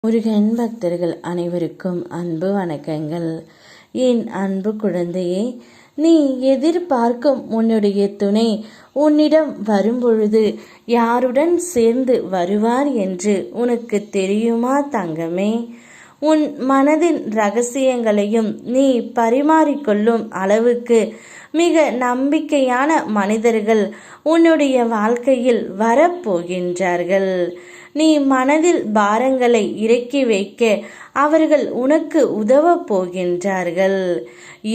முருகன் பக்தர்கள் அனைவருக்கும் அன்பு வணக்கங்கள். என் அன்பு குழந்தையே, நீ எதிர்பார்க்கும் உன்னுடைய துணை உன்னிடம் வரும்பொழுது யாருடன் சேர்ந்து வருவார் என்று உனக்கு தெரியுமா தங்கமே? உன் மனதின் ரகசியங்களையும் நீ பரிமாறிக்கொள்ளும் அளவுக்கு மிக நம்பிக்கையான மனிதர்கள் உன்னுடைய வாழ்க்கையில் வரப்போகின்றார்கள். நீ மனதில் பாரங்களை இறக்கி வைக்க அவர்கள் உனக்கு உதவ போகின்றார்கள்.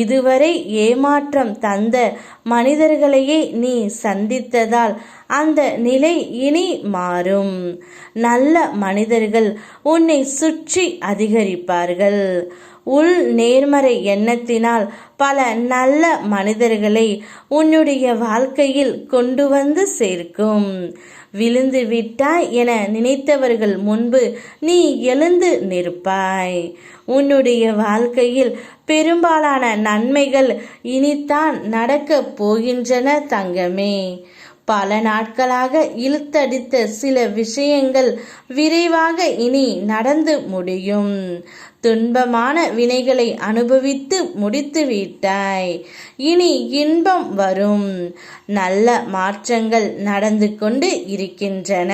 இதுவரை ஏமாற்றம் தந்த மனிதர்களையே நீ சந்தித்ததால் அந்த நிலை இனி மாறும். நல்ல மனிதர்கள் உன்னை சுற்றி அதிகரிப்பார்கள். உள் நேர்மறை எண்ணத்தினால் பல நல்ல மனிதர்களை உன்னுடைய வாழ்க்கையில் கொண்டு வந்து சேர்க்கும். விழுந்து விட்டாய் என நினைத்தவர்கள் முன்பு நீ எழுந்து நிற்பாய். உன்னுடைய வாழ்க்கையில் பெரும்பாலான நன்மைகள் இனித்தான் நடக்கப் போகின்றன தங்கமே. பல நாட்களாக இழுத்தடித்த சில விஷயங்கள் விரைவாக இனி நடந்து முடியும். துன்பமான வினைகளை அனுபவித்து முடித்து விட்டாய். இனி இன்பம் வரும். நல்ல மாற்றங்கள் நடந்து கொண்டு இருக்கின்றன.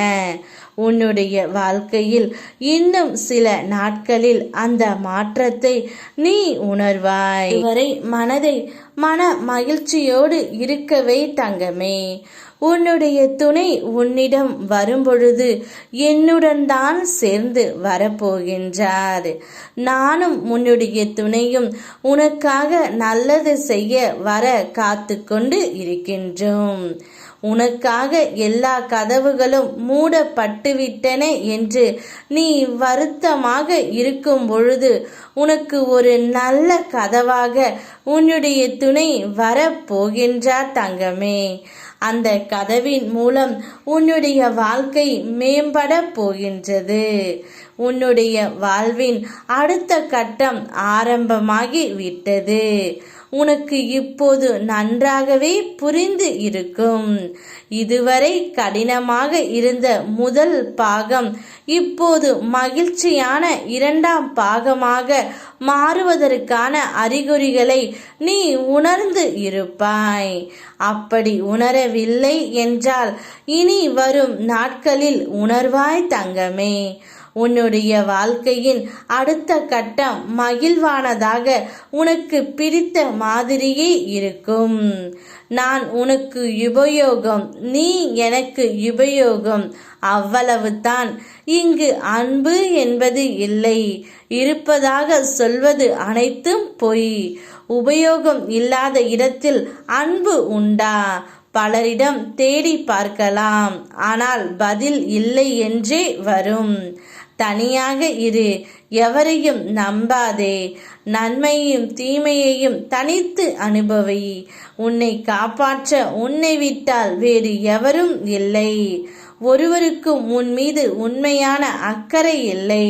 உன்னுடைய வாழ்க்கையில் இன்னும் சில நாட்களில் அந்த மாற்றத்தை நீ உணர்வாய். இதுவரை மனதை மன மகிழ்ச்சியோடு இருக்கவே தங்கமே. உன்னுடைய துணை உன்னிடம் வரும்பொழுது என்னுடன் தான் சேர்ந்து வரப்போகின்றார். நானும் உன்னுடைய துணையும் உனக்காக நல்லது செய்ய வர காத்து கொண்டு இருக்கின்றோம். உனக்காக எல்லா கதவுகளும் மூடப்பட்டுவிட்டன என்று நீ வருத்தமாக இருக்கும் பொழுது உனக்கு ஒரு நல்ல கதவாக உன்னுடைய துணை வரப்போகின்றார் தங்கமே. அந்த கதவின் மூலம் உன்னுடைய வாழ்க்கை மேம்பட போகின்றது. உன்னுடைய வாழ்வின் அடுத்த கட்டம் ஆரம்பமாகி விட்டது. உனக்கு இப்போது நன்றாகவே புரிந்து இருக்கும். இதுவரை கடினமாக இருந்த முதல் பாகம் இப்போது மகிழ்ச்சியான இரண்டாம் பாகமாக மாறுவதற்கான அறிகுறிகளை நீ உணர்ந்து இருப்பாய். அப்படி உணரவில்லை என்றால் இனி வரும் நாட்களில் உணர்வாய் தங்கமே. உன்னுடைய வாழ்க்கையின் அடுத்த கட்டம் மகிழ்வானதாக உனக்கு பிடித்த மாதிரியே இருக்கும். நான் உனக்கு உபயோகம், நீ எனக்கு உபயோகம், அவ்வளவுதான். இங்கு அன்பு என்பது இல்லை. இருப்பதாக சொல்வது அனைத்தும் பொய். உபயோகம் இல்லாத இடத்தில் அன்பு உண்டா? பலரிடம் தேடி பார்க்கலாம், ஆனால் பதில் இல்லை என்றே வரும். தனியாக இரு, எவரையும் நம்பாதே. நன்மையையும் தீமையையும் தனித்து அனுபவி. உன்னை காப்பாற்ற உன்னை விட்டால் வேறு எவரும் இல்லை. ஒருவருக்கும் உன் மீது உண்மையான அக்கறை இல்லை.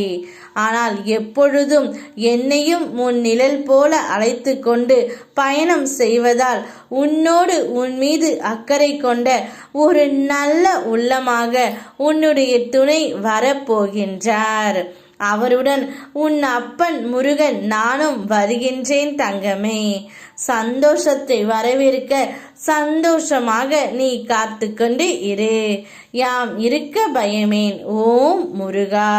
ஆனால் எப்பொழுதும் என்னையும் உன் நிழல் போல அழைத்து கொண்டு பயணம் செய்வதால் உன்னோடு உன் மீது அக்கறை கொண்ட ஒரு நல்ல உள்ளமாக உன்னுடைய துணை வரப்போகின்றார். அவருடன் உன் அப்பன் முருகன் நானும் வருகின்றேன் தங்கமே. சந்தோஷத்தை வரவேற்க சந்தோஷமாக நீ காத்து கொண்டு இரு. யாம் இருக்க பயமேன். ஓம் முருகா.